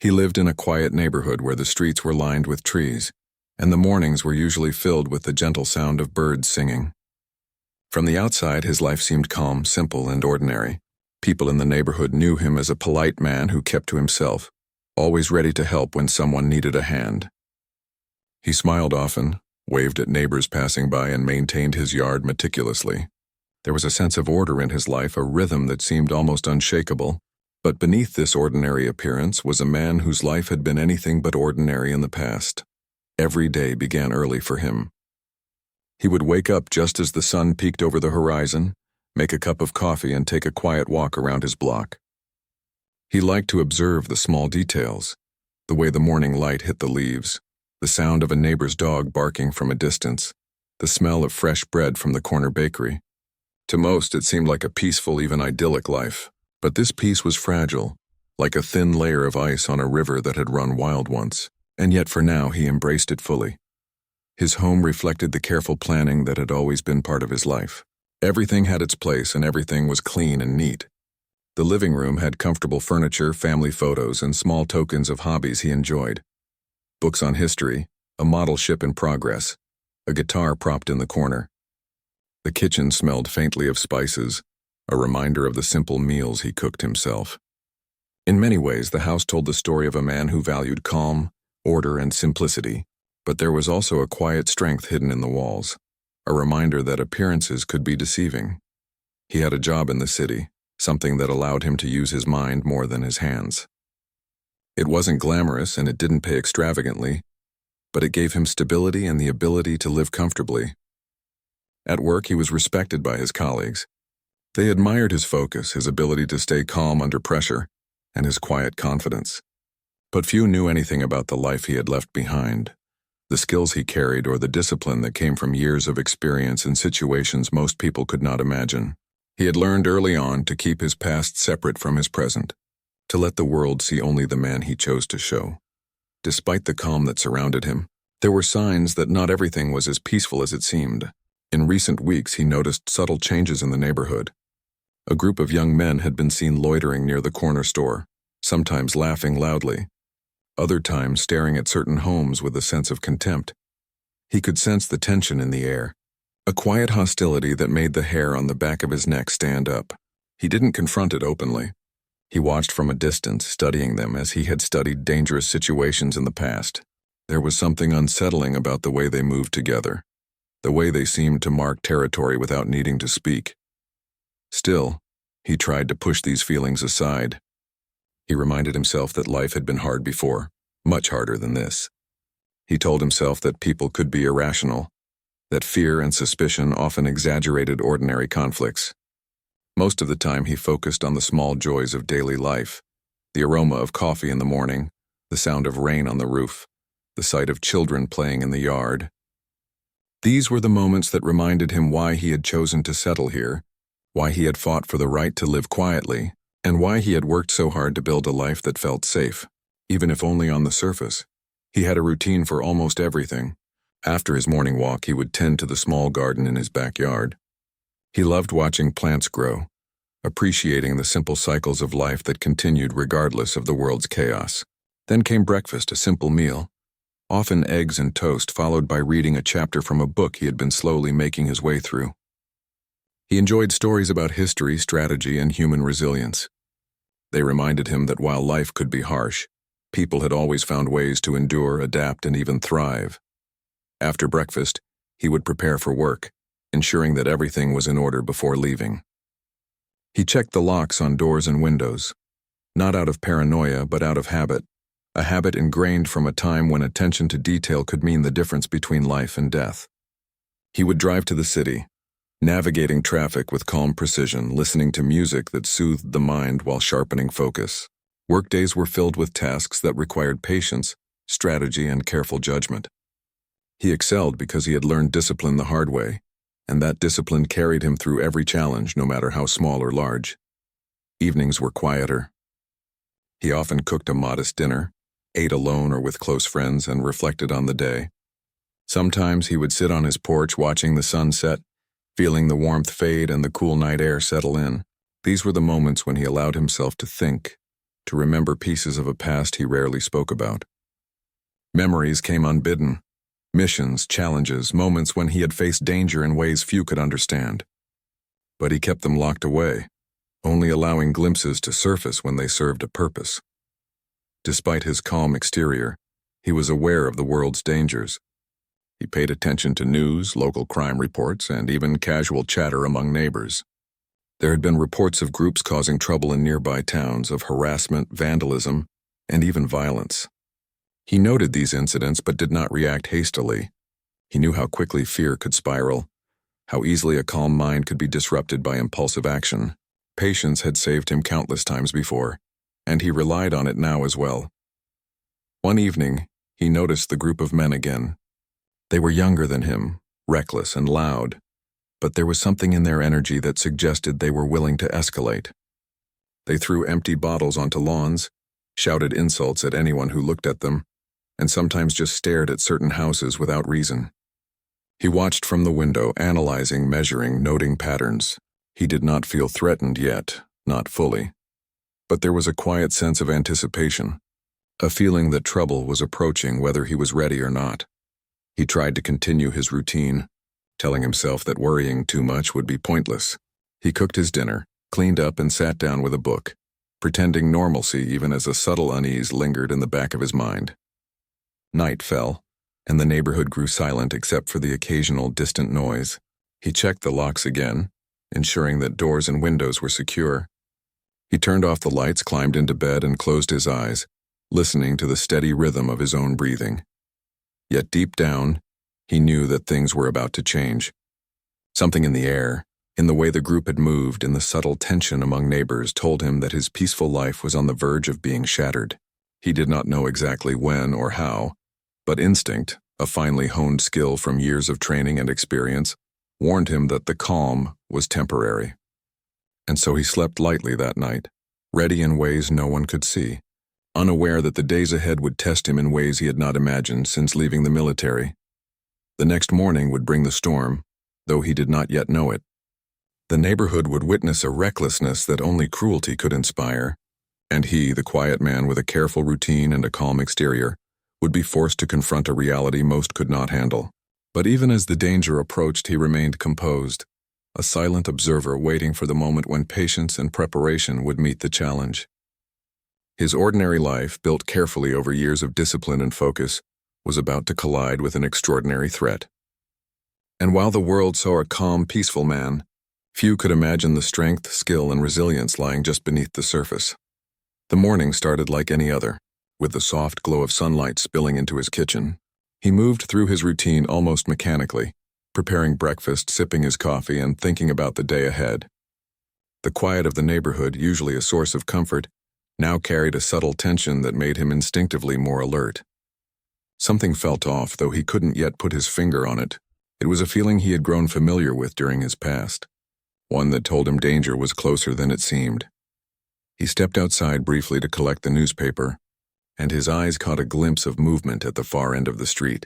He lived in a quiet neighborhood where the streets were lined with trees, and the mornings were usually filled with the gentle sound of birds singing. From the outside, his life seemed calm, simple, and ordinary. People in the neighborhood knew him as a polite man who kept to himself, always ready to help when someone needed a hand. He smiled often, waved at neighbors passing by, and maintained his yard meticulously. There was a sense of order in his life, a rhythm that seemed almost unshakable. But beneath this ordinary appearance was a man whose life had been anything but ordinary in the past. Every day began early for him. He would wake up just as the sun peeked over the horizon, make a cup of coffee, and take a quiet walk around his block. He liked to observe the small details, the way the morning light hit the leaves, the sound of a neighbor's dog barking from a distance, the smell of fresh bread from the corner bakery. To most, it seemed like a peaceful, even idyllic life. But this peace was fragile, like a thin layer of ice on a river that had run wild once, and yet for now he embraced it fully. His home reflected the careful planning that had always been part of his life. Everything had its place and everything was clean and neat. The living room had comfortable furniture, family photos, and small tokens of hobbies he enjoyed. Books on history, a model ship in progress, a guitar propped in the corner. The kitchen smelled faintly of spices, a reminder of the simple meals he cooked himself. In many ways, the house told the story of a man who valued calm, order, and simplicity, but there was also a quiet strength hidden in the walls, a reminder that appearances could be deceiving. He had a job in the city, something that allowed him to use his mind more than his hands. It wasn't glamorous and it didn't pay extravagantly, but it gave him stability and the ability to live comfortably. At work, he was respected by his colleagues. They admired his focus, his ability to stay calm under pressure, and his quiet confidence. But few knew anything about the life he had left behind, the skills he carried, or the discipline that came from years of experience in situations most people could not imagine. He had learned early on to keep his past separate from his present, to let the world see only the man he chose to show. Despite the calm that surrounded him, there were signs that not everything was as peaceful as it seemed. In recent weeks, he noticed subtle changes in the neighborhood. A group of young men had been seen loitering near the corner store, sometimes laughing loudly, other times staring at certain homes with a sense of contempt. He could sense the tension in the air, a quiet hostility that made the hair on the back of his neck stand up. He didn't confront it openly. He watched from a distance, studying them as he had studied dangerous situations in the past. There was something unsettling about the way they moved together, the way they seemed to mark territory without needing to speak. Still, he tried to push these feelings aside. He reminded himself that life had been hard before, much harder than this. He told himself that people could be irrational, that fear and suspicion often exaggerated ordinary conflicts. Most of the time he focused on the small joys of daily life, the aroma of coffee in the morning, the sound of rain on the roof, the sight of children playing in the yard. These were the moments that reminded him why he had chosen to settle here, why he had fought for the right to live quietly, and why he had worked so hard to build a life that felt safe, even if only on the surface. He had a routine for almost everything. After his morning walk, he would tend to the small garden in his backyard. He loved watching plants grow, appreciating the simple cycles of life that continued regardless of the world's chaos. Then came breakfast, a simple meal, often eggs and toast, followed by reading a chapter from a book he had been slowly making his way through. He enjoyed stories about history, strategy, and human resilience. They reminded him that while life could be harsh, people had always found ways to endure, adapt, and even thrive. After breakfast, he would prepare for work, ensuring that everything was in order before leaving. He checked the locks on doors and windows, not out of paranoia but out of habit, a habit ingrained from a time when attention to detail could mean the difference between life and death. He would drive to the city, navigating traffic with calm precision, listening to music that soothed the mind while sharpening focus. Workdays were filled with tasks that required patience, strategy, and careful judgment. He excelled because he had learned discipline the hard way, and that discipline carried him through every challenge, no matter how small or large. Evenings were quieter. He often cooked a modest dinner, ate alone or with close friends, and reflected on the day. Sometimes he would sit on his porch watching the sun set, feeling the warmth fade and the cool night air settle in. These were the moments when he allowed himself to think, to remember pieces of a past he rarely spoke about. Memories came unbidden. Missions, challenges, moments when he had faced danger in ways few could understand. But he kept them locked away, only allowing glimpses to surface when they served a purpose. Despite his calm exterior, he was aware of the world's dangers. He paid attention to news, local crime reports, and even casual chatter among neighbors. There had been reports of groups causing trouble in nearby towns, of harassment, vandalism, and even violence. He noted these incidents but did not react hastily. He knew how quickly fear could spiral, how easily a calm mind could be disrupted by impulsive action. Patience had saved him countless times before, and he relied on it now as well. One evening, he noticed the group of men again. They were younger than him, reckless and loud, but there was something in their energy that suggested they were willing to escalate. They threw empty bottles onto lawns, shouted insults at anyone who looked at them, and sometimes just stared at certain houses without reason. He watched from the window, analyzing, measuring, noting patterns. He did not feel threatened yet, not fully. But there was a quiet sense of anticipation, a feeling that trouble was approaching whether he was ready or not. He tried to continue his routine, telling himself that worrying too much would be pointless. He cooked his dinner, cleaned up, and sat down with a book, pretending normalcy even as a subtle unease lingered in the back of his mind. Night fell, and the neighborhood grew silent except for the occasional distant noise. He checked the locks again, ensuring that doors and windows were secure. He turned off the lights, climbed into bed, and closed his eyes, listening to the steady rhythm of his own breathing. Yet deep down, he knew that things were about to change. Something in the air, in the way the group had moved, in the subtle tension among neighbors, told him that his peaceful life was on the verge of being shattered. He did not know exactly when or how, but instinct, a finely honed skill from years of training and experience, warned him that the calm was temporary. And so he slept lightly that night, ready in ways no one could see, unaware that the days ahead would test him in ways he had not imagined since leaving the military. The next morning would bring the storm, though he did not yet know it. The neighborhood would witness a recklessness that only cruelty could inspire, and he, the quiet man with a careful routine and a calm exterior, would be forced to confront a reality most could not handle. But even as the danger approached, he remained composed, a silent observer waiting for the moment when patience and preparation would meet the challenge. His ordinary life, built carefully over years of discipline and focus, was about to collide with an extraordinary threat. And while the world saw a calm, peaceful man, few could imagine the strength, skill, and resilience lying just beneath the surface. The morning started like any other, with the soft glow of sunlight spilling into his kitchen. He moved through his routine almost mechanically, preparing breakfast, sipping his coffee, and thinking about the day ahead. The quiet of the neighborhood, usually a source of comfort, now carried a subtle tension that made him instinctively more alert. Something felt off, though he couldn't yet put his finger on it. It was a feeling he had grown familiar with during his past, one that told him danger was closer than it seemed. He stepped outside briefly to collect the newspaper, and his eyes caught a glimpse of movement at the far end of the street.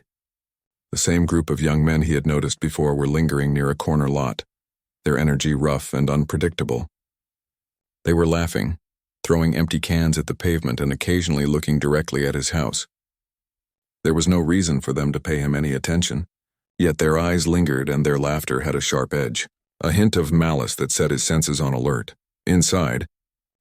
The same group of young men he had noticed before were lingering near a corner lot, their energy rough and unpredictable. They were laughing, throwing empty cans at the pavement and occasionally looking directly at his house. There was no reason for them to pay him any attention, yet their eyes lingered and their laughter had a sharp edge, a hint of malice that set his senses on alert. Inside,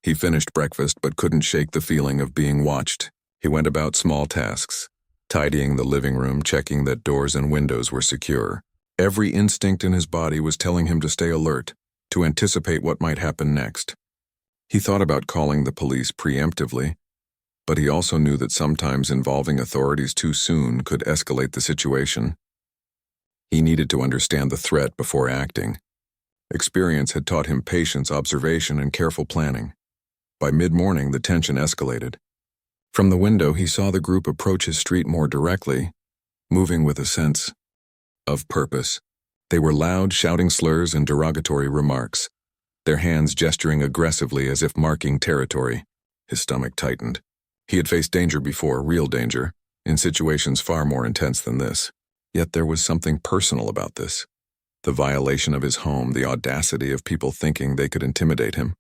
he finished breakfast but couldn't shake the feeling of being watched. He went about small tasks, tidying the living room, checking that doors and windows were secure. Every instinct in his body was telling him to stay alert, to anticipate what might happen next. He thought about calling the police preemptively, but he also knew that sometimes involving authorities too soon could escalate the situation. He needed to understand the threat before acting. Experience had taught him patience, observation, and careful planning. By mid-morning, the tension escalated. From the window, he saw the group approach his street more directly, moving with a sense of purpose. They were loud, shouting slurs and derogatory remarks, their hands gesturing aggressively as if marking territory. His stomach tightened. He had faced danger before, real danger, in situations far more intense than this. Yet there was something personal about this. The violation of his home, the audacity of people thinking they could intimidate him.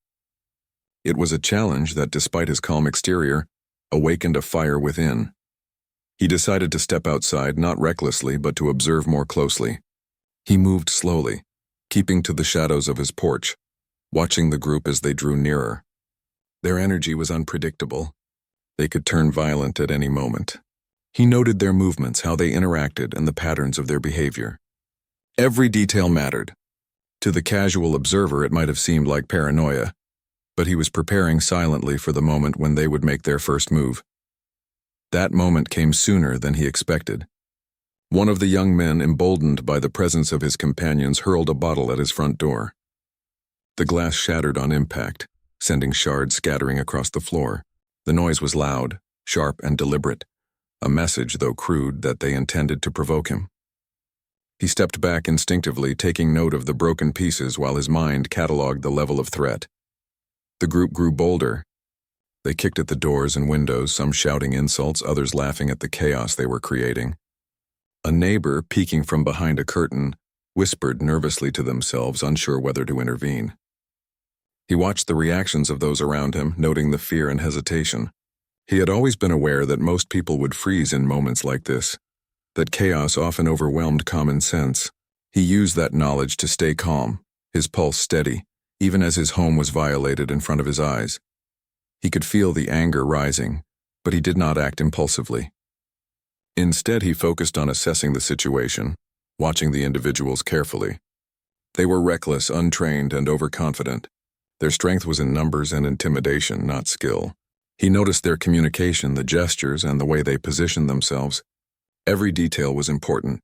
It was a challenge that, despite his calm exterior, awakened a fire within. He decided to step outside, not recklessly, but to observe more closely. He moved slowly, keeping to the shadows of his porch, watching the group as they drew nearer. Their energy was unpredictable. They could turn violent at any moment. He noted their movements, how they interacted, and the patterns of their behavior. Every detail mattered. To the casual observer, it might have seemed like paranoia, but he was preparing silently for the moment when they would make their first move. That moment came sooner than he expected. One of the young men, emboldened by the presence of his companions, hurled a bottle at his front door. The glass shattered on impact, sending shards scattering across the floor. The noise was loud, sharp, and deliberate, a message, though crude, that they intended to provoke him. He stepped back instinctively, taking note of the broken pieces while his mind catalogued the level of threat. The group grew bolder. They kicked at the doors and windows, some shouting insults, others laughing at the chaos they were creating. A neighbor, peeking from behind a curtain, whispered nervously to themselves, unsure whether to intervene. He watched the reactions of those around him, noting the fear and hesitation. He had always been aware that most people would freeze in moments like this, that chaos often overwhelmed common sense. He used that knowledge to stay calm, his pulse steady, even as his home was violated in front of his eyes. He could feel the anger rising, but he did not act impulsively. Instead, he focused on assessing the situation, watching the individuals carefully. They were reckless, untrained, and overconfident. Their strength was in numbers and intimidation, not skill. He noticed their communication, the gestures, and the way they positioned themselves. Every detail was important.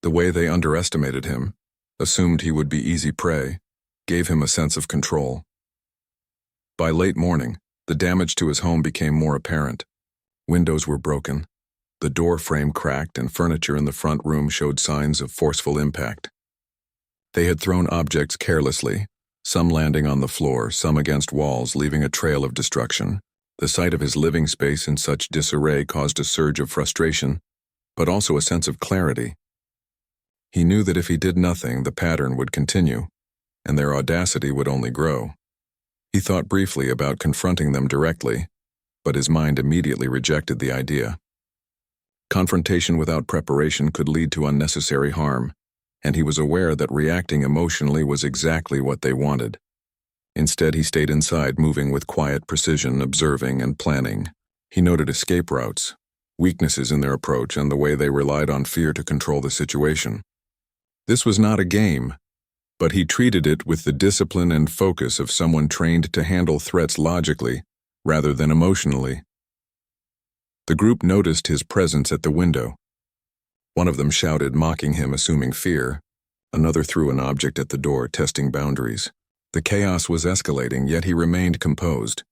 The way they underestimated him, assumed he would be easy prey, gave him a sense of control. By late morning, the damage to his home became more apparent. Windows were broken. The door frame cracked, and furniture in the front room showed signs of forceful impact. They had thrown objects carelessly, some landing on the floor, some against walls, leaving a trail of destruction. The sight of his living space in such disarray caused a surge of frustration, but also a sense of clarity. He knew that if he did nothing, the pattern would continue, and their audacity would only grow. He thought briefly about confronting them directly, but his mind immediately rejected the idea. Confrontation without preparation could lead to unnecessary harm, and he was aware that reacting emotionally was exactly what they wanted. Instead, he stayed inside, moving with quiet precision, observing and planning. He noted escape routes, weaknesses in their approach, and the way they relied on fear to control the situation. This was not a game, but he treated it with the discipline and focus of someone trained to handle threats logically rather than emotionally. The group noticed his presence at the window. One of them shouted, mocking him, assuming fear. Another threw an object at the door, testing boundaries. The chaos was escalating, yet he remained composed.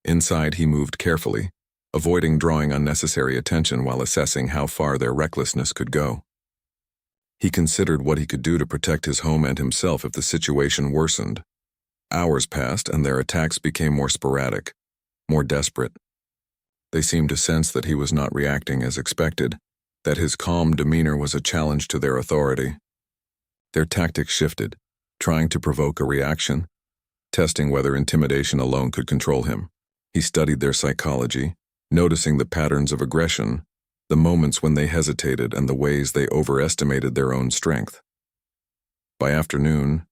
Inside, he moved carefully, avoiding drawing unnecessary attention while assessing how far their recklessness could go. He considered what he could do to protect his home and himself if the situation worsened. Hours passed, and their attacks became more sporadic, more desperate. They seemed to sense that he was not reacting as expected, that his calm demeanor was a challenge to their authority. Their tactics shifted, trying to provoke a reaction, testing whether intimidation alone could control him. He studied their psychology, noticing the patterns of aggression, the moments when they hesitated, and the ways they overestimated their own strength. By afternoon,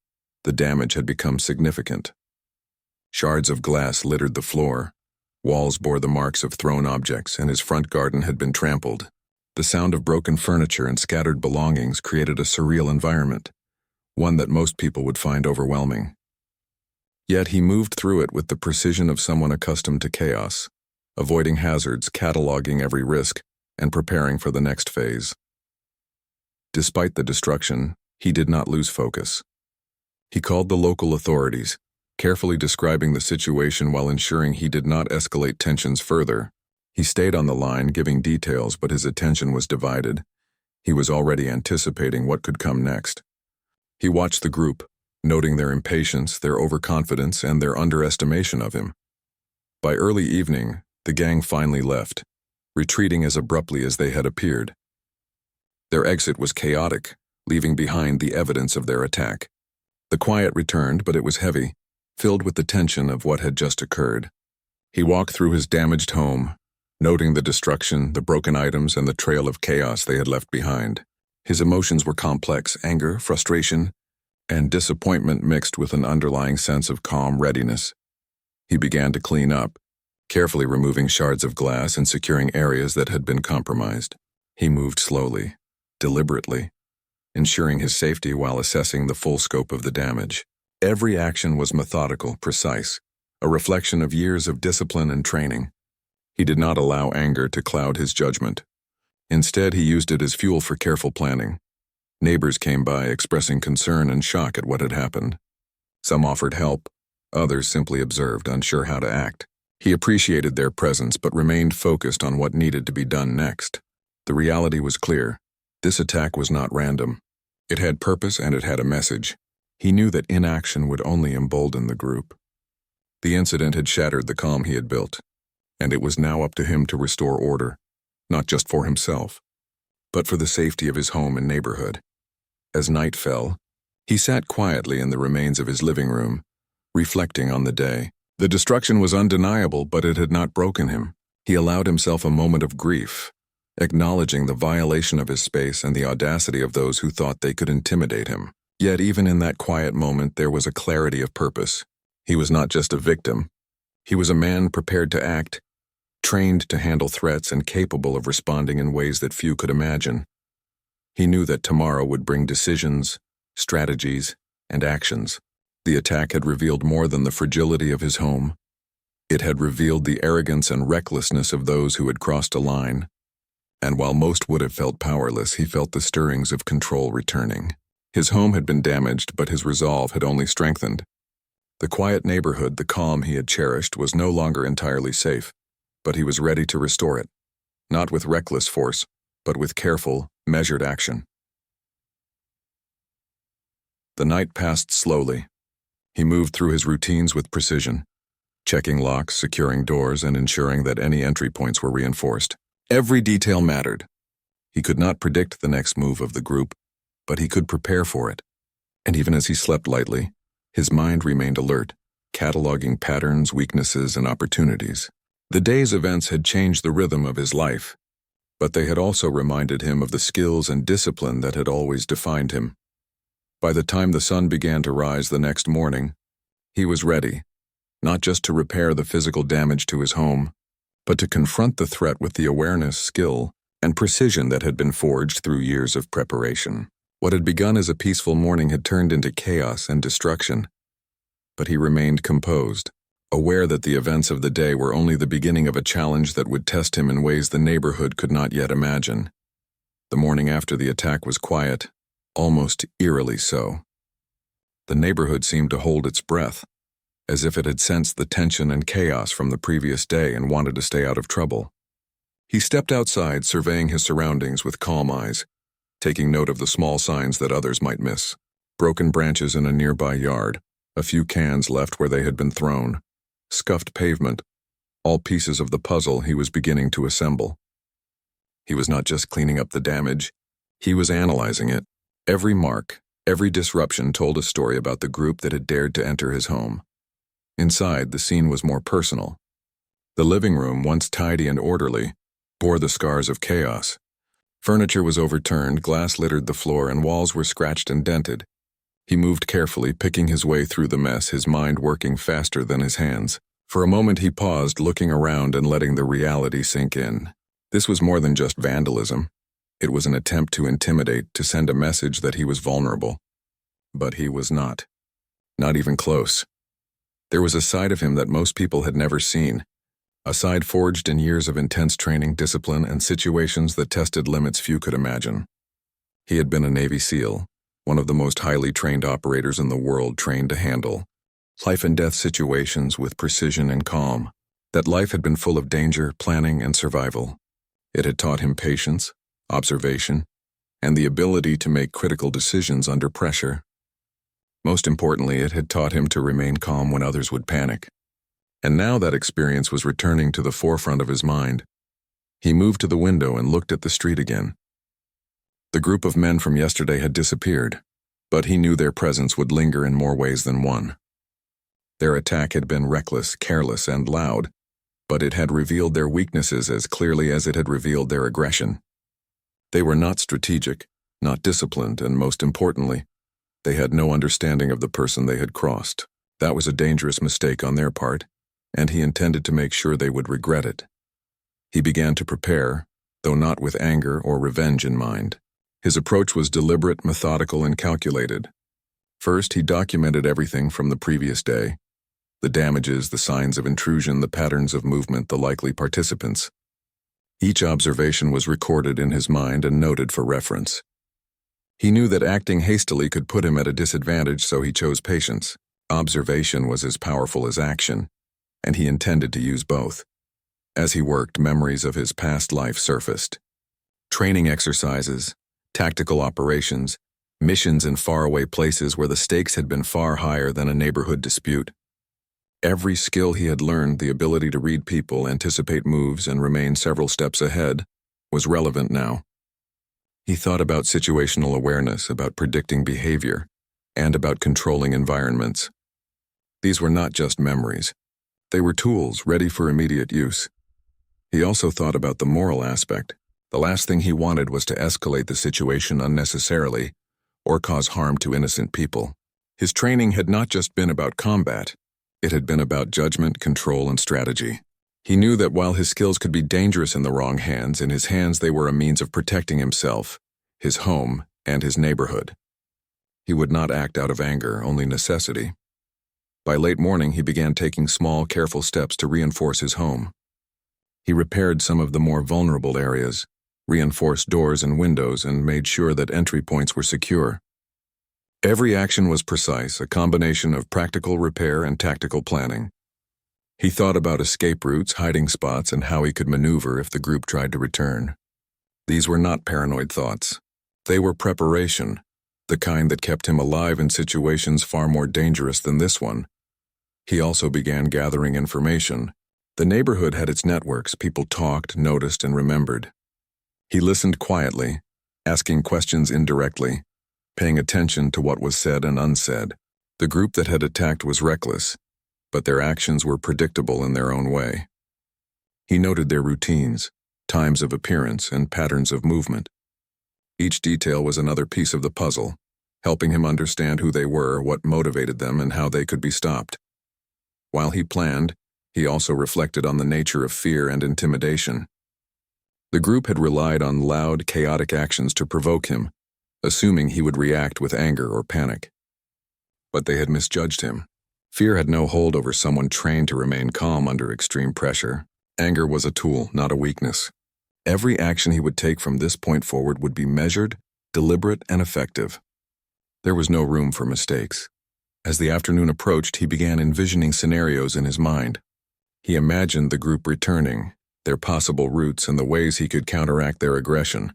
the damage had become significant. Shards of glass littered the floor. Walls bore the marks of thrown objects, and his front garden had been trampled. The sound of broken furniture and scattered belongings created a surreal environment, one that most people would find overwhelming. Yet he moved through it with the precision of someone accustomed to chaos, avoiding hazards, cataloging every risk, and preparing for the next phase. Despite the destruction, he did not lose focus. He called the local authorities, carefully describing the situation while ensuring he did not escalate tensions further. He stayed on the line, giving details, but his attention was divided. He was already anticipating what could come next. He watched the group, noting their impatience, their overconfidence, and their underestimation of him. By early evening, the gang finally left, retreating as abruptly as they had appeared. Their exit was chaotic, leaving behind the evidence of their attack. The quiet returned, but it was heavy, filled with the tension of what had just occurred. He walked through his damaged home, noting the destruction, the broken items, and the trail of chaos they had left behind. His emotions were complex: anger, frustration, and disappointment mixed with an underlying sense of calm readiness. He began to clean up, carefully removing shards of glass and securing areas that had been compromised. He moved slowly, deliberately, ensuring his safety while assessing the full scope of the damage. Every action was methodical, precise, a reflection of years of discipline and training. He did not allow anger to cloud his judgment. Instead, he used it as fuel for careful planning. Neighbors came by, expressing concern and shock at what had happened. Some offered help, others simply observed, unsure how to act. He appreciated their presence but remained focused on what needed to be done next. The reality was clear. This attack was not random. It had purpose and it had a message. He knew that inaction would only embolden the group. The incident had shattered the calm he had built, and it was now up to him to restore order, not just for himself, but for the safety of his home and neighborhood. As night fell, he sat quietly in the remains of his living room, reflecting on the day. The destruction was undeniable, but it had not broken him. He allowed himself a moment of grief, acknowledging the violation of his space and the audacity of those who thought they could intimidate him. Yet even in that quiet moment there was a clarity of purpose. He was not just a victim. He was a man prepared to act, trained to handle threats and capable of responding in ways that few could imagine. He knew that tomorrow would bring decisions, strategies, and actions. The attack had revealed more than the fragility of his home. It had revealed the arrogance and recklessness of those who had crossed a line. And while most would have felt powerless, he felt the stirrings of control returning. His home had been damaged, but his resolve had only strengthened. The quiet neighborhood, the calm he had cherished, was no longer entirely safe, but he was ready to restore it, not with reckless force, but with careful, measured action. The night passed slowly. He moved through his routines with precision, checking locks, securing doors, and ensuring that any entry points were reinforced. Every detail mattered. He could not predict the next move of the group, but he could prepare for it. And even as he slept lightly, his mind remained alert, cataloging patterns, weaknesses, and opportunities. The day's events had changed the rhythm of his life, but they had also reminded him of the skills and discipline that had always defined him. By the time the sun began to rise the next morning, he was ready, not just to repair the physical damage to his home, but to confront the threat with the awareness, skill, and precision that had been forged through years of preparation. What had begun as a peaceful morning had turned into chaos and destruction, but he remained composed, aware that the events of the day were only the beginning of a challenge that would test him in ways the neighborhood could not yet imagine. The morning after the attack was quiet, almost eerily so. The neighborhood seemed to hold its breath, as if it had sensed the tension and chaos from the previous day and wanted to stay out of trouble. He stepped outside, surveying his surroundings with calm eyes, taking note of the small signs that others might miss. Broken branches in a nearby yard, a few cans left where they had been thrown, scuffed pavement, all pieces of the puzzle he was beginning to assemble. He was not just cleaning up the damage, he was analyzing it. Every mark, every disruption told a story about the group that had dared to enter his home. Inside, the scene was more personal. The living room, once tidy and orderly, bore the scars of chaos. Furniture was overturned, glass littered the floor, and walls were scratched and dented. He moved carefully, picking his way through the mess, his mind working faster than his hands. For a moment he paused, looking around and letting the reality sink in. This was more than just vandalism. It was an attempt to intimidate, to send a message that he was vulnerable. But he was not. Not even close. There was a side of him that most people had never seen. A side forged in years of intense training, discipline, and situations that tested limits few could imagine. He had been a Navy SEAL, one of the most highly trained operators in the world, trained to handle life-and-death situations with precision and calm. That life had been full of danger, planning, and survival. It had taught him patience, observation, and the ability to make critical decisions under pressure. Most importantly, it had taught him to remain calm when others would panic. And now that experience was returning to the forefront of his mind. He moved to the window and looked at the street again. The group of men from yesterday had disappeared, but he knew their presence would linger in more ways than one. Their attack had been reckless, careless, and loud, but it had revealed their weaknesses as clearly as it had revealed their aggression. They were not strategic, not disciplined, and most importantly, they had no understanding of the person they had crossed. That was a dangerous mistake on their part, and he intended to make sure they would regret it. He began to prepare, though not with anger or revenge in mind. His approach was deliberate, methodical, and calculated. First, he documented everything from the previous day: the damages, the signs of intrusion, the patterns of movement, the likely participants. Each observation was recorded in his mind and noted for reference. He knew that acting hastily could put him at a disadvantage, so he chose patience. Observation was as powerful as action, and he intended to use both. As he worked, memories of his past life surfaced. Training exercises, tactical operations, missions in faraway places where the stakes had been far higher than a neighborhood dispute. Every skill he had learned, the ability to read people, anticipate moves, and remain several steps ahead, was relevant now. He thought about situational awareness, about predicting behavior, and about controlling environments. These were not just memories. They were tools ready for immediate use. He also thought about the moral aspect. The last thing he wanted was to escalate the situation unnecessarily or cause harm to innocent people. His training had not just been about combat. It had been about judgment, control, and strategy. He knew that while his skills could be dangerous in the wrong hands, in his hands they were a means of protecting himself, his home, and his neighborhood. He would not act out of anger, only necessity. By late morning, he began taking small, careful steps to reinforce his home. He repaired some of the more vulnerable areas, reinforced doors and windows, and made sure that entry points were secure. Every action was precise, a combination of practical repair and tactical planning. He thought about escape routes, hiding spots, and how he could maneuver if the group tried to return. These were not paranoid thoughts. They were preparation, the kind that kept him alive in situations far more dangerous than this one. He also began gathering information. The neighborhood had its networks. People talked, noticed, and remembered. He listened quietly, asking questions indirectly, paying attention to what was said and unsaid. The group that had attacked was reckless, but their actions were predictable in their own way. He noted their routines, times of appearance, and patterns of movement. Each detail was another piece of the puzzle, helping him understand who they were, what motivated them, and how they could be stopped. While he planned, he also reflected on the nature of fear and intimidation. The group had relied on loud, chaotic actions to provoke him, assuming he would react with anger or panic. But they had misjudged him. Fear had no hold over someone trained to remain calm under extreme pressure. Anger was a tool, not a weakness. Every action he would take from this point forward would be measured, deliberate, and effective. There was no room for mistakes. As the afternoon approached, he began envisioning scenarios in his mind. He imagined the group returning, their possible routes, and the ways he could counteract their aggression.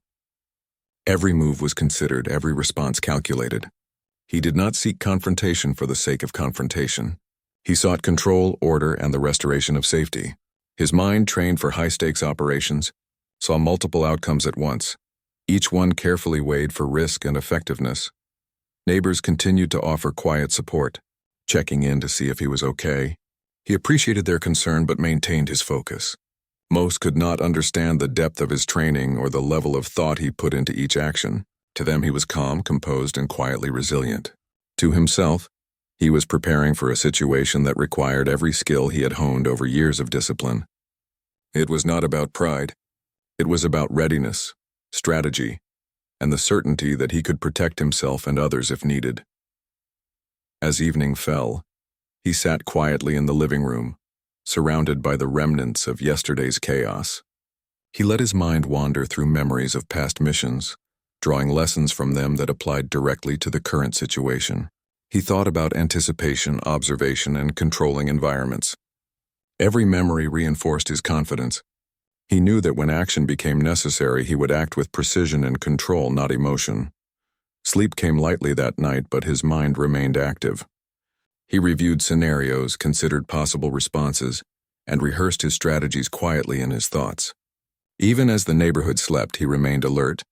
Every move was considered, every response calculated. He did not seek confrontation for the sake of confrontation. He sought control, order, and the restoration of safety. His mind, trained for high-stakes operations, saw multiple outcomes at once, each one carefully weighed for risk and effectiveness. Neighbors continued to offer quiet support, checking in to see if he was okay. He appreciated their concern but maintained his focus. Most could not understand the depth of his training or the level of thought he put into each action. To them, he was calm, composed, and quietly resilient. To himself, he was preparing for a situation that required every skill he had honed over years of discipline. It was not about pride. It was about readiness, strategy, and the certainty that he could protect himself and others if needed. As evening fell, he sat quietly in the living room, surrounded by the remnants of yesterday's chaos. He let his mind wander through memories of past missions, drawing lessons from them that applied directly to the current situation. He thought about anticipation, observation, and controlling environments. Every memory reinforced his confidence. He knew that when action became necessary, he would act with precision and control, not emotion. Sleep came lightly that night, but his mind remained active. He reviewed scenarios, considered possible responses, and rehearsed his strategies quietly in his thoughts. Even as the neighborhood slept, he remained alert,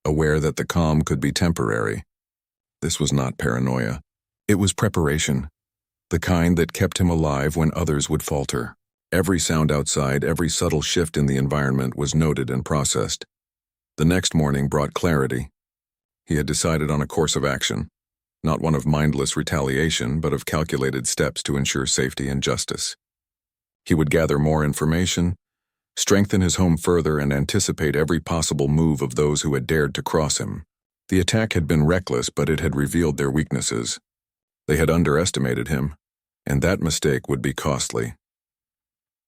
aware that the calm could be temporary. This was not paranoia. It was preparation. the kind that kept him alive when others would falter. Every sound outside, every subtle shift in the environment was noted and processed. The next morning brought clarity. He had decided on a course of action, not one of mindless retaliation, but of calculated steps to ensure safety and justice. He would gather more information, strengthen his home further, and anticipate every possible move of those who had dared to cross him. The attack had been reckless, but it had revealed their weaknesses. They had underestimated him, and that mistake would be costly.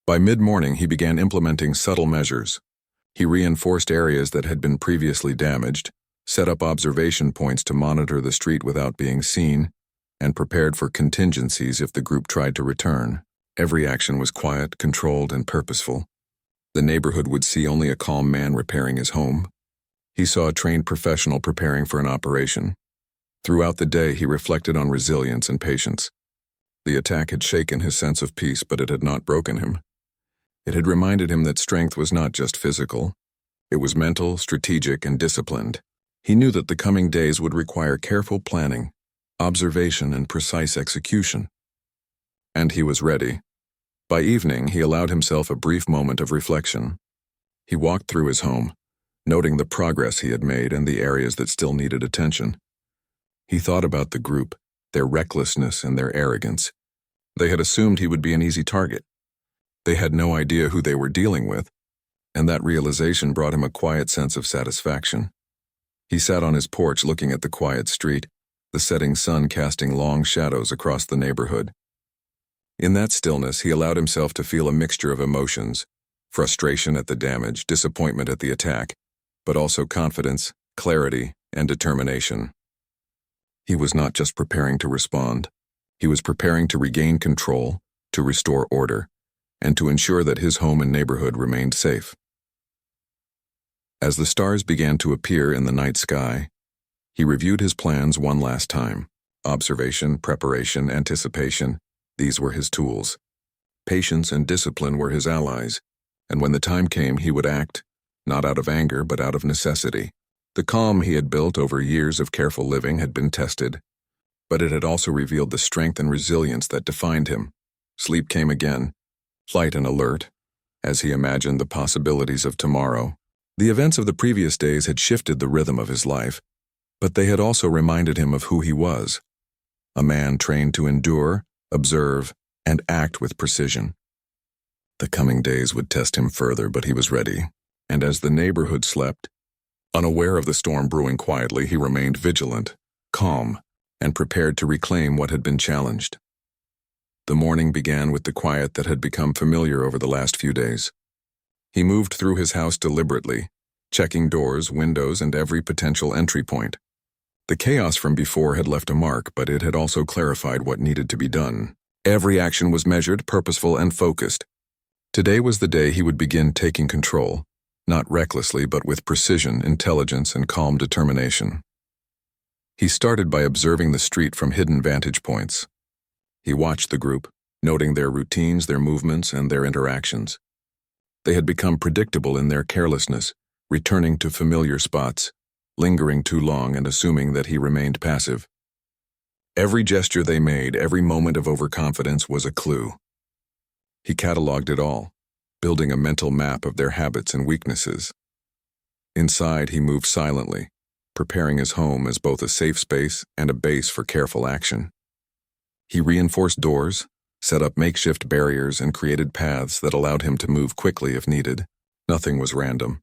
By mid-morning, he began implementing subtle measures. He reinforced areas that had been previously damaged, set up observation points to monitor the street without being seen, and prepared for contingencies if the group tried to return. Every action was quiet, controlled, and purposeful. The neighborhood would see only a calm man repairing his home. He saw a trained professional preparing for an operation. Throughout the day, he reflected on resilience and patience. The attack had shaken his sense of peace, but it had not broken him. It had reminded him that strength was not just physical. It was mental, strategic, and disciplined. He knew that the coming days would require careful planning, observation, and precise execution. And he was ready. By evening, he allowed himself a brief moment of reflection. He walked through his home, noting the progress he had made and the areas that still needed attention. He thought about the group, their recklessness and their arrogance. They had assumed he would be an easy target. They had no idea who they were dealing with, and that realization brought him a quiet sense of satisfaction. He sat on his porch looking at the quiet street, the setting sun casting long shadows across the neighborhood. In that stillness, he allowed himself to feel a mixture of emotions, frustration at the damage, disappointment at the attack, but also confidence, clarity, and determination. He was not just preparing to respond. He was preparing to regain control, to restore order, and to ensure that his home and neighborhood remained safe. As the stars began to appear in the night sky, he reviewed his plans one last time. Observation, preparation, anticipation, these were his tools. Patience and discipline were his allies, and when the time came, he would act, not out of anger, but out of necessity. The calm he had built over years of careful living had been tested, but it had also revealed the strength and resilience that defined him. Sleep came again, light and alert, as he imagined the possibilities of tomorrow. The events of the previous days had shifted the rhythm of his life, but they had also reminded him of who he was, a man trained to endure, observe, and act with precision. The coming days would test him further, but he was ready, and as the neighborhood slept, unaware of the storm brewing quietly, he remained vigilant, calm, and prepared to reclaim what had been challenged. The morning began with the quiet that had become familiar over the last few days. He moved through his house deliberately, checking doors, windows, and every potential entry point. The chaos from before had left a mark, but it had also clarified what needed to be done. Every action was measured, purposeful, and focused. Today was the day he would begin taking control, not recklessly, but with precision, intelligence, and calm determination. He started by observing the street from hidden vantage points. He watched the group, noting their routines, their movements, and their interactions. They had become predictable in their carelessness, returning to familiar spots, lingering too long and assuming that he remained passive. Every gesture they made, every moment of overconfidence was a clue. He cataloged it all, building a mental map of their habits and weaknesses. Inside, he moved silently, preparing his home as both a safe space and a base for careful action. He reinforced doors, set up makeshift barriers, and created paths that allowed him to move quickly if needed. Nothing was random.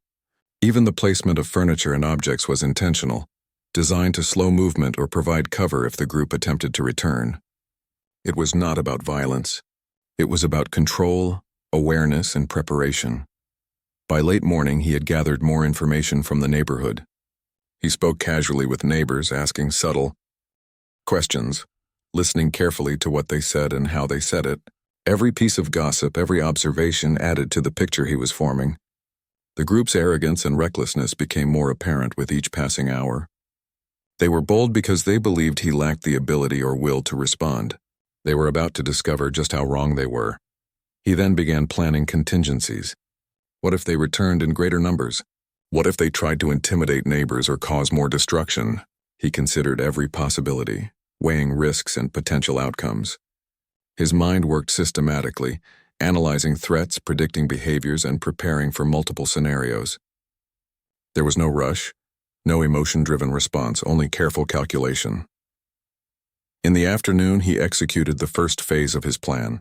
Even the placement of furniture and objects was intentional, designed to slow movement or provide cover if the group attempted to return. It was not about violence. It was about control, awareness, and preparation. By late morning, he had gathered more information from the neighborhood. He spoke casually with neighbors, asking subtle questions, listening carefully to what they said and how they said it. Every piece of gossip, every observation added to the picture he was forming. The group's arrogance and recklessness became more apparent with each passing hour. They were bold because they believed he lacked the ability or will to respond. They were about to discover just how wrong they were. He then began planning contingencies. What if they returned in greater numbers? What if they tried to intimidate neighbors or cause more destruction? He considered every possibility, weighing risks and potential outcomes. His mind worked systematically, analyzing threats, predicting behaviors, and preparing for multiple scenarios. There was no rush, no emotion-driven response, only careful calculation. In the afternoon, he executed the first phase of his plan.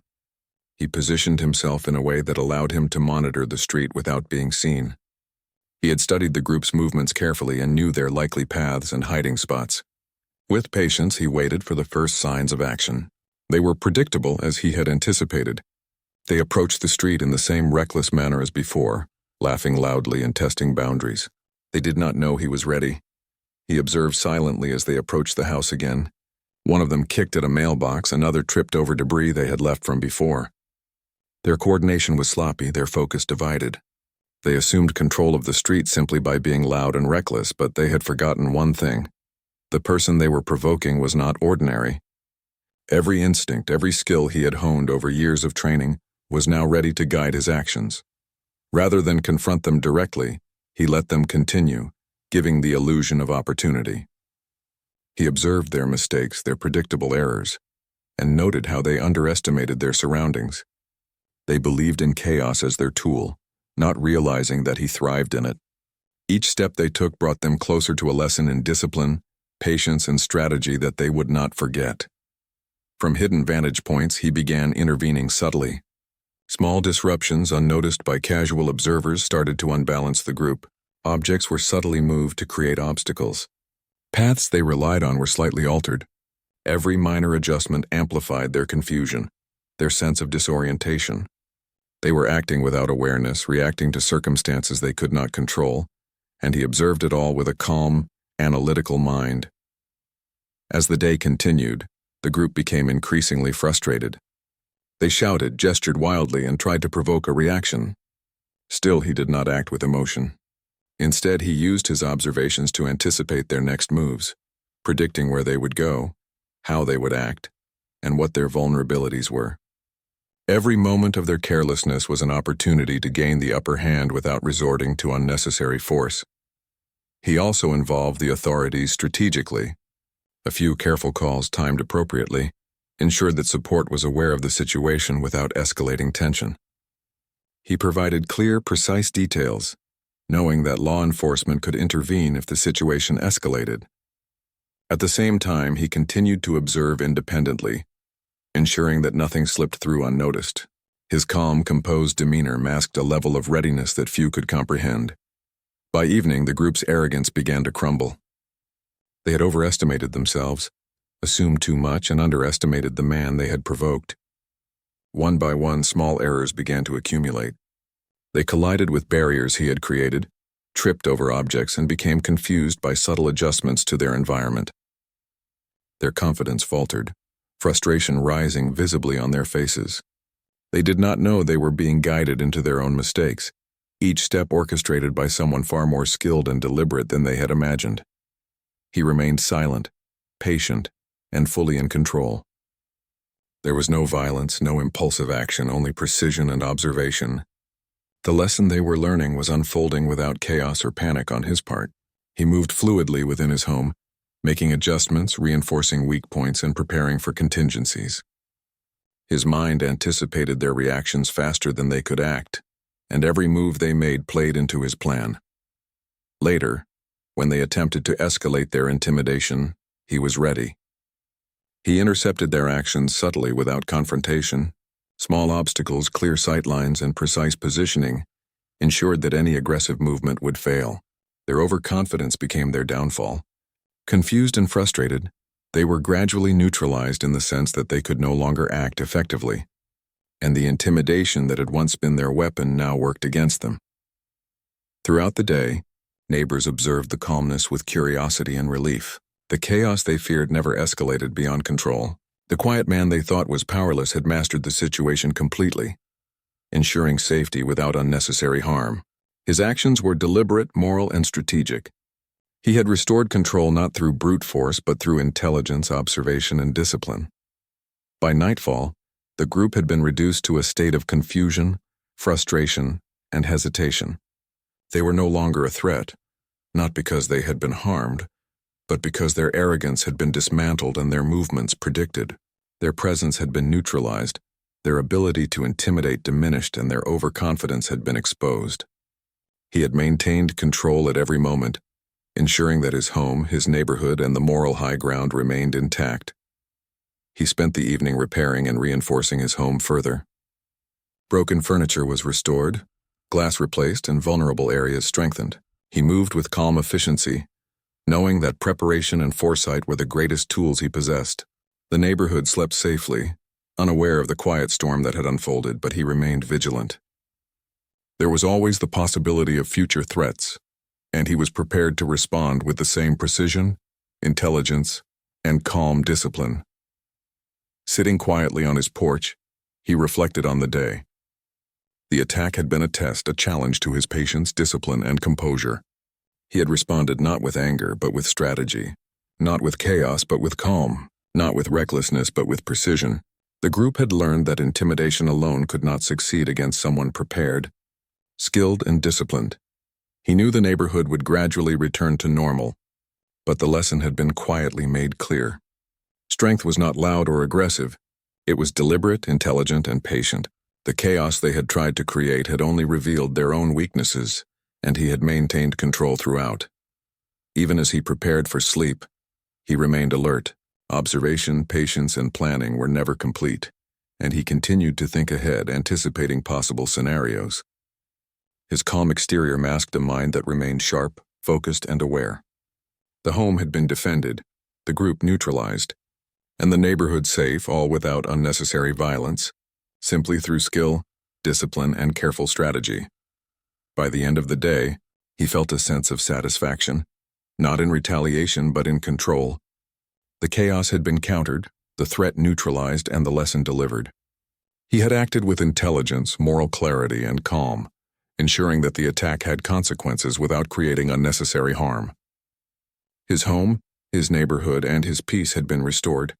He positioned himself in a way that allowed him to monitor the street without being seen. He had studied the group's movements carefully and knew their likely paths and hiding spots. With patience, he waited for the first signs of action. They were predictable as he had anticipated. They approached the street in the same reckless manner as before, laughing loudly and testing boundaries. They did not know he was ready. He observed silently as they approached the house again. One of them kicked at a mailbox, another tripped over debris they had left from before. Their coordination was sloppy, their focus divided. They assumed control of the street simply by being loud and reckless, but they had forgotten one thing. The person they were provoking was not ordinary. Every instinct, every skill he had honed over years of training was now ready to guide his actions. Rather than confront them directly, he let them continue, giving the illusion of opportunity. He observed their mistakes, their predictable errors, and noted how they underestimated their surroundings. They believed in chaos as their tool, not realizing that he thrived in it. Each step they took brought them closer to a lesson in discipline, patience, and strategy that they would not forget. From hidden vantage points, he began intervening subtly. Small disruptions unnoticed by casual observers started to unbalance the group. Objects were subtly moved to create obstacles. Paths they relied on were slightly altered. Every minor adjustment amplified their confusion, their sense of disorientation. They were acting without awareness, reacting to circumstances they could not control, and he observed it all with a calm, analytical mind. As the day continued, the group became increasingly frustrated. They shouted, gestured wildly, and tried to provoke a reaction. Still, he did not act with emotion. Instead, he used his observations to anticipate their next moves, predicting where they would go, how they would act, and what their vulnerabilities were. Every moment of their carelessness was an opportunity to gain the upper hand without resorting to unnecessary force. He also involved the authorities strategically. A few careful calls timed appropriately ensured that support was aware of the situation without escalating tension. He provided clear, precise details, knowing that law enforcement could intervene if the situation escalated. At the same time, he continued to observe independently, ensuring that nothing slipped through unnoticed. His calm, composed demeanor masked a level of readiness that few could comprehend. By evening, the group's arrogance began to crumble. They had overestimated themselves, assumed too much, and underestimated the man they had provoked. One by one, small errors began to accumulate. They collided with barriers he had created, tripped over objects, and became confused by subtle adjustments to their environment. Their confidence faltered, frustration rising visibly on their faces. They did not know they were being guided into their own mistakes, each step orchestrated by someone far more skilled and deliberate than they had imagined. He remained silent, patient, and fully in control. There was no violence, no impulsive action, only precision and observation. The lesson they were learning was unfolding without chaos or panic on his part. He moved fluidly within his home, making adjustments, reinforcing weak points, and preparing for contingencies. His mind anticipated their reactions faster than they could act, and every move they made played into his plan. Later, when they attempted to escalate their intimidation, he was ready. He intercepted their actions subtly without confrontation. Small obstacles, clear sightlines, and precise positioning ensured that any aggressive movement would fail. Their overconfidence became their downfall. Confused and frustrated, they were gradually neutralized in the sense that they could no longer act effectively, and the intimidation that had once been their weapon now worked against them. Throughout the day, neighbors observed the calmness with curiosity and relief. The chaos they feared never escalated beyond control. The quiet man they thought was powerless had mastered the situation completely, ensuring safety without unnecessary harm. His actions were deliberate, moral, and strategic. He had restored control not through brute force but through intelligence, observation, and discipline. By nightfall, the group had been reduced to a state of confusion, frustration, and hesitation. They were no longer a threat, not because they had been harmed, but because their arrogance had been dismantled and their movements predicted. Their presence had been neutralized, their ability to intimidate diminished, and their overconfidence had been exposed. He had maintained control at every moment, ensuring that his home, his neighborhood, and the moral high ground remained intact. He spent the evening repairing and reinforcing his home further. Broken furniture was restored, glass replaced, and vulnerable areas strengthened. He moved with calm efficiency, knowing that preparation and foresight were the greatest tools he possessed. The neighborhood slept safely, unaware of the quiet storm that had unfolded, but he remained vigilant. There was always the possibility of future threats, and he was prepared to respond with the same precision, intelligence, and calm discipline. Sitting quietly on his porch, he reflected on the day. The attack had been a test, a challenge to his patience, discipline, and composure. He had responded not with anger, but with strategy, not with chaos, but with calm, not with recklessness, but with precision. The group had learned that intimidation alone could not succeed against someone prepared, skilled, and disciplined. He knew the neighborhood would gradually return to normal, but the lesson had been quietly made clear. Strength was not loud or aggressive. It was deliberate, intelligent, and patient. The chaos they had tried to create had only revealed their own weaknesses, and he had maintained control throughout. Even as he prepared for sleep, he remained alert. Observation, patience, and planning were never complete, and he continued to think ahead, anticipating possible scenarios. His calm exterior masked a mind that remained sharp, focused, and aware. The home had been defended, the group neutralized, and the neighborhood safe, all without unnecessary violence, simply through skill, discipline, and careful strategy. By the end of the day, he felt a sense of satisfaction, not in retaliation but in control. The chaos had been countered, the threat neutralized, and the lesson delivered. He had acted with intelligence, moral clarity, and calm, ensuring that the attack had consequences without creating unnecessary harm. His home, his neighborhood, and his peace had been restored,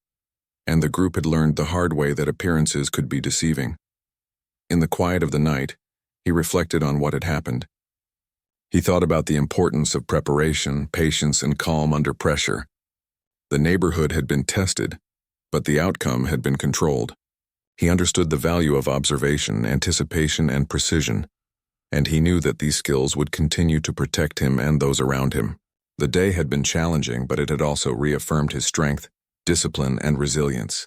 and the group had learned the hard way that appearances could be deceiving. In the quiet of the night, he reflected on what had happened. He thought about the importance of preparation, patience, and calm under pressure. The neighborhood had been tested, but the outcome had been controlled. He understood the value of observation, anticipation, and precision, and he knew that these skills would continue to protect him and those around him. The day had been challenging, but it had also reaffirmed his strength, discipline, and resilience.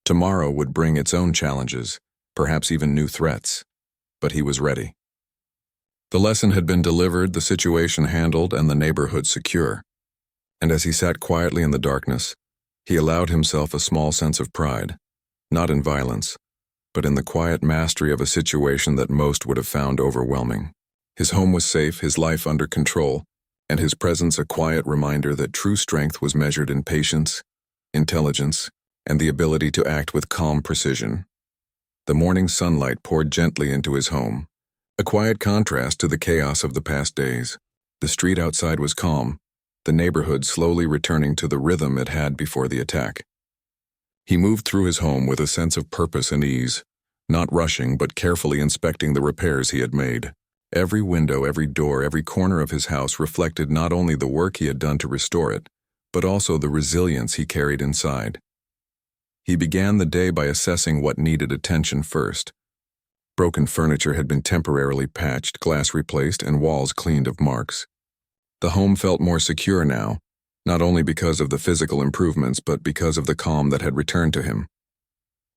Tomorrow would bring its own challenges, perhaps even new threats, but he was ready. The lesson had been delivered, the situation handled, and the neighborhood secure. And as he sat quietly in the darkness, he allowed himself a small sense of pride, not in violence, but in the quiet mastery of a situation that most would have found overwhelming. His home was safe, his life under control, and his presence a quiet reminder that true strength was measured in patience, intelligence, and the ability to act with calm precision. The morning sunlight poured gently into his home, a quiet contrast to the chaos of the past days. The street outside was calm, the neighborhood slowly returning to the rhythm it had before the attack. He moved through his home with a sense of purpose and ease, not rushing but carefully inspecting the repairs he had made. Every window, every door, every corner of his house reflected not only the work he had done to restore it, but also the resilience he carried inside. He began the day by assessing what needed attention first. Broken furniture had been temporarily patched, glass replaced, and walls cleaned of marks. The home felt more secure now, not only because of the physical improvements, but because of the calm that had returned to him.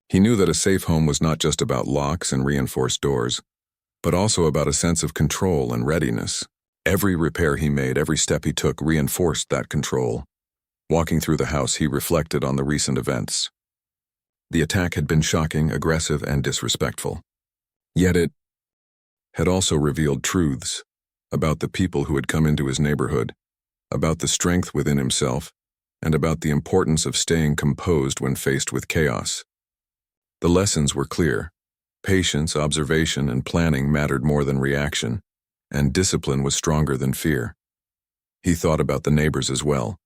He knew that a safe home was not just about locks and reinforced doors, but also about a sense of control and readiness. Every repair he made, every step he took reinforced that control. Walking through the house, he reflected on the recent events. The attack had been shocking, aggressive, and disrespectful. Yet it had also revealed truths about the people who had come into his neighborhood, about the strength within himself, and about the importance of staying composed when faced with chaos. The lessons were clear. Patience, observation, and planning mattered more than reaction, and discipline was stronger than fear. He thought about the neighbors as well.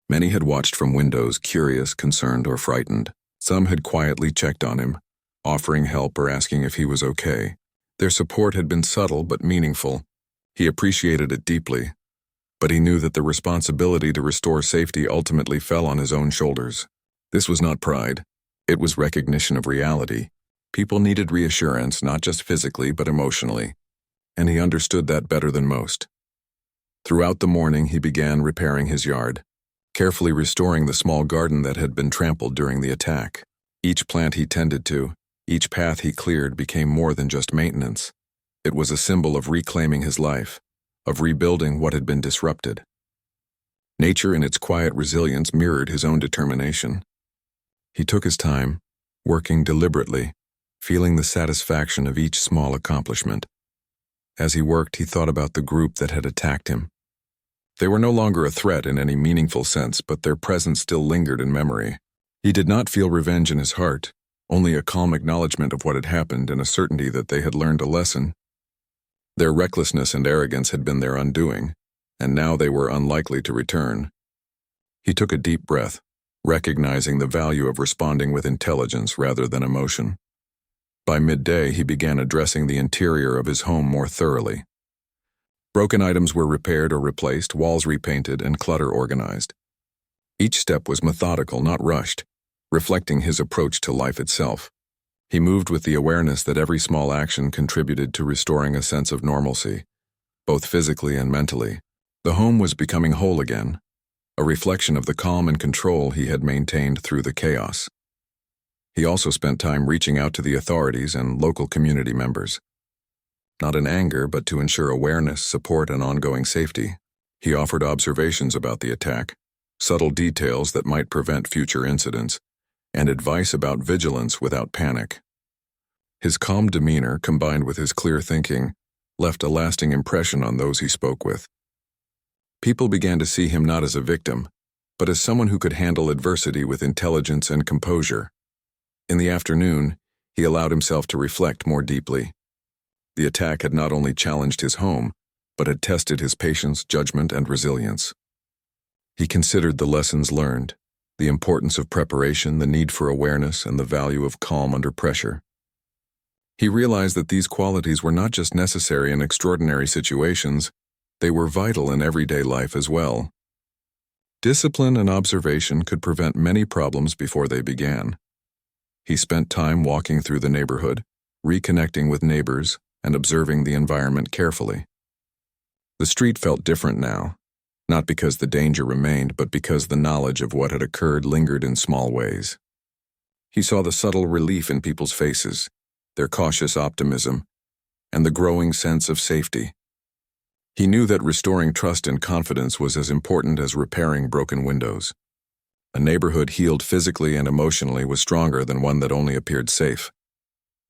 Many had watched from windows, curious, concerned, or frightened. Some had quietly checked on him, offering help or asking if he was okay. Their support had been subtle but meaningful. He appreciated it deeply, but he knew that the responsibility to restore safety ultimately fell on his own shoulders. This was not pride. It was recognition of reality. People needed reassurance, not just physically, but emotionally. And he understood that better than most. Throughout the morning, he began repairing his yard, carefully restoring the small garden that had been trampled during the attack. Each plant he tended to, each path he cleared became more than just maintenance. It was a symbol of reclaiming his life, of rebuilding what had been disrupted. Nature in its quiet resilience mirrored his own determination. He took his time, working deliberately, feeling the satisfaction of each small accomplishment. As he worked, he thought about the group that had attacked him. They were no longer a threat in any meaningful sense, but their presence still lingered in memory. He did not feel revenge in his heart, only a calm acknowledgement of what had happened and a certainty that they had learned a lesson. Their recklessness and arrogance had been their undoing, and now they were unlikely to return. He took a deep breath, recognizing the value of responding with intelligence rather than emotion. By midday, he began addressing the interior of his home more thoroughly. Broken items were repaired or replaced, walls repainted, and clutter organized. Each step was methodical, not rushed, reflecting his approach to life itself. He moved with the awareness that every small action contributed to restoring a sense of normalcy, both physically and mentally. The home was becoming whole again, a reflection of the calm and control he had maintained through the chaos. He also spent time reaching out to the authorities and local community members. Not in anger, but to ensure awareness, support, and ongoing safety. He offered observations about the attack, subtle details that might prevent future incidents, and advice about vigilance without panic. His calm demeanor, combined with his clear thinking, left a lasting impression on those he spoke with. People began to see him not as a victim, but as someone who could handle adversity with intelligence and composure. In the afternoon, he allowed himself to reflect more deeply. The attack had not only challenged his home, but had tested his patience, judgment, and resilience. He considered the lessons learned, the importance of preparation, the need for awareness, and the value of calm under pressure. He realized that these qualities were not just necessary in extraordinary situations, they were vital in everyday life as well. Discipline and observation could prevent many problems before they began. He spent time walking through the neighborhood, reconnecting with neighbors, and observing the environment carefully. The street felt different now, not because the danger remained, but because the knowledge of what had occurred lingered in small ways. He saw the subtle relief in people's faces, their cautious optimism, and the growing sense of safety. He knew that restoring trust and confidence was as important as repairing broken windows. A neighborhood healed physically and emotionally was stronger than one that only appeared safe.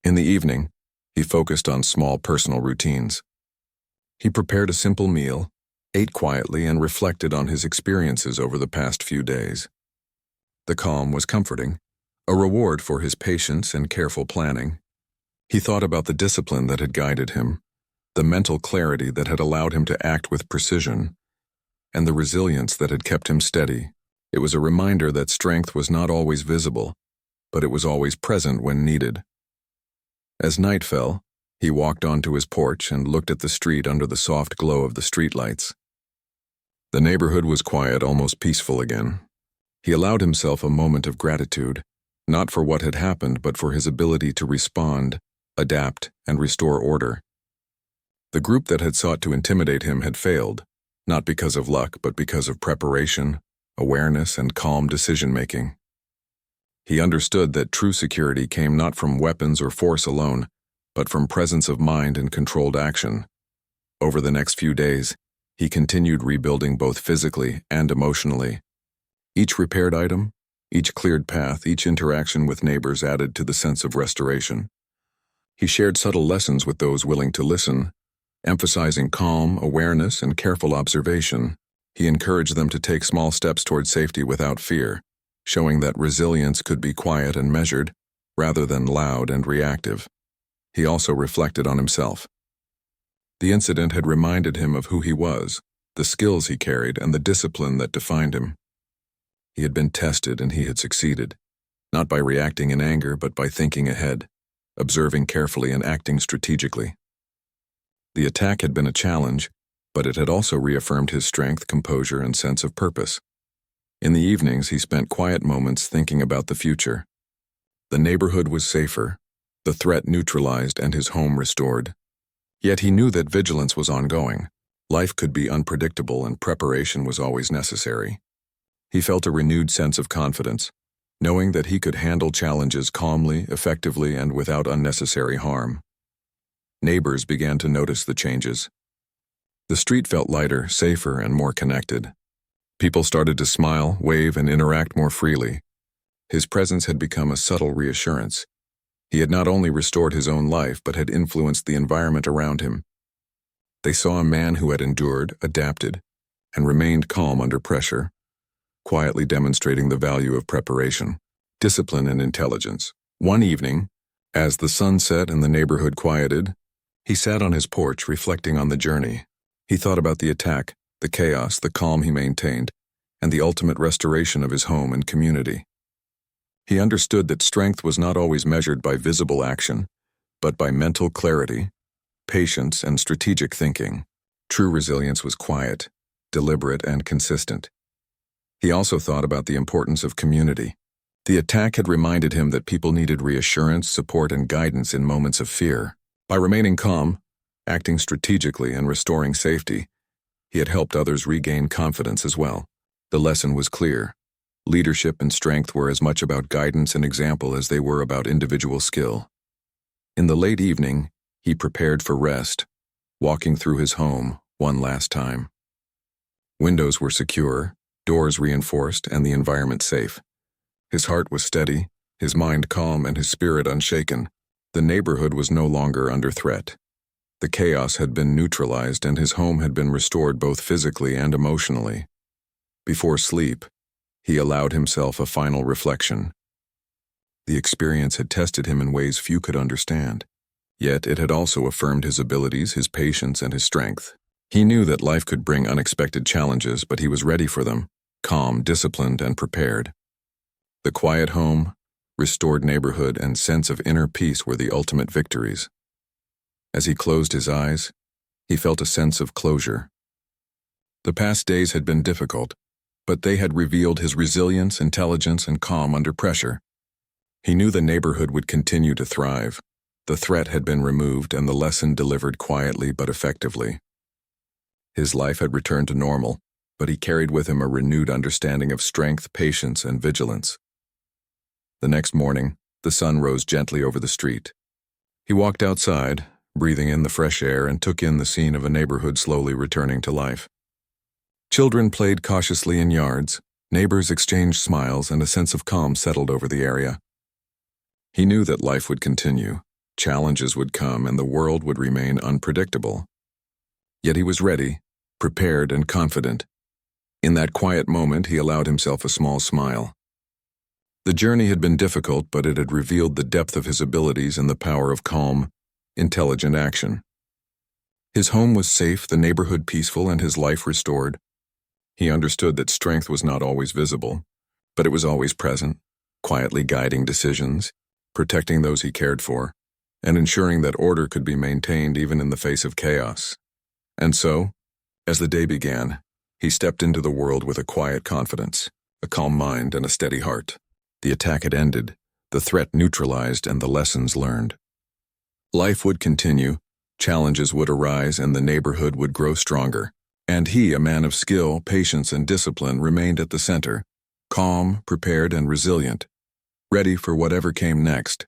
In the evening, he focused on small personal routines. He prepared a simple meal, ate quietly, and reflected on his experiences over the past few days. The calm was comforting, a reward for his patience and careful planning. He thought about the discipline that had guided him, the mental clarity that had allowed him to act with precision, and the resilience that had kept him steady. It was a reminder that strength was not always visible, but it was always present when needed. As night fell, he walked onto his porch and looked at the street under the soft glow of the streetlights. The neighborhood was quiet, almost peaceful again. He allowed himself a moment of gratitude, not for what had happened, but for his ability to respond, adapt, and restore order. The group that had sought to intimidate him had failed, not because of luck, but because of preparation, awareness, and calm decision-making. He understood that true security came not from weapons or force alone, but from presence of mind and controlled action. Over the next few days, he continued rebuilding both physically and emotionally. Each repaired item, each cleared path, each interaction with neighbors added to the sense of restoration. He shared subtle lessons with those willing to listen, emphasizing calm, awareness, and careful observation. He encouraged them to take small steps toward safety without fear, showing that resilience could be quiet and measured, rather than loud and reactive. He also reflected on himself. The incident had reminded him of who he was, the skills he carried, and the discipline that defined him. He had been tested and he had succeeded, not by reacting in anger, but by thinking ahead, observing carefully and acting strategically. The attack had been a challenge, but it had also reaffirmed his strength, composure, and sense of purpose. In the evenings, he spent quiet moments thinking about the future. The neighborhood was safer, the threat neutralized, and his home restored. Yet he knew that vigilance was ongoing. Life could be unpredictable and preparation was always necessary. He felt a renewed sense of confidence, knowing that he could handle challenges calmly, effectively, and without unnecessary harm. Neighbors began to notice the changes. The street felt lighter, safer, and more connected. People started to smile, wave, and interact more freely. His presence had become a subtle reassurance. He had not only restored his own life, but had influenced the environment around him. They saw a man who had endured, adapted, and remained calm under pressure, quietly demonstrating the value of preparation, discipline, and intelligence. One evening, as the sun set and the neighborhood quieted, he sat on his porch reflecting on the journey. He thought about the attack, the chaos, the calm he maintained, and the ultimate restoration of his home and community. He understood that strength was not always measured by visible action, but by mental clarity, patience, and strategic thinking. True resilience was quiet, deliberate, and consistent. He also thought about the importance of community. The attack had reminded him that people needed reassurance, support, and guidance in moments of fear. By remaining calm, acting strategically, and restoring safety, he had helped others regain confidence as well. The lesson was clear. Leadership and strength were as much about guidance and example as they were about individual skill. In the late evening, he prepared for rest, walking through his home one last time. Windows were secure, doors reinforced, and the environment safe. His heart was steady, his mind calm, and his spirit unshaken. The neighborhood was no longer under threat. The chaos had been neutralized, and his home had been restored both physically and emotionally. Before sleep, he allowed himself a final reflection. The experience had tested him in ways few could understand. Yet it had also affirmed his abilities, his patience, and his strength. He knew that life could bring unexpected challenges, but he was ready for them, calm, disciplined, and prepared. The quiet home, restored neighborhood, and sense of inner peace were the ultimate victories. As he closed his eyes, he felt a sense of closure. The past days had been difficult, but they had revealed his resilience, intelligence, and calm under pressure. He knew the neighborhood would continue to thrive. The threat had been removed and the lesson delivered quietly but effectively. His life had returned to normal, but he carried with him a renewed understanding of strength, patience, and vigilance. The next morning, the sun rose gently over the street. He walked outside, breathing in the fresh air, and took in the scene of a neighborhood slowly returning to life. Children played cautiously in yards, neighbors exchanged smiles, and a sense of calm settled over the area. He knew that life would continue, challenges would come, and the world would remain unpredictable. Yet he was ready, prepared, and confident. In that quiet moment, he allowed himself a small smile. The journey had been difficult, but it had revealed the depth of his abilities and the power of calm, intelligent action. His home was safe, the neighborhood peaceful, and his life restored. He understood that strength was not always visible, but it was always present, quietly guiding decisions, protecting those he cared for, and ensuring that order could be maintained even in the face of chaos. And so, as the day began, he stepped into the world with a quiet confidence, a calm mind, and a steady heart. The attack had ended, the threat neutralized, and the lessons learned. Life would continue, challenges would arise, and the neighborhood would grow stronger. And he, a man of skill, patience, and discipline, remained at the center, calm, prepared, and resilient, ready for whatever came next.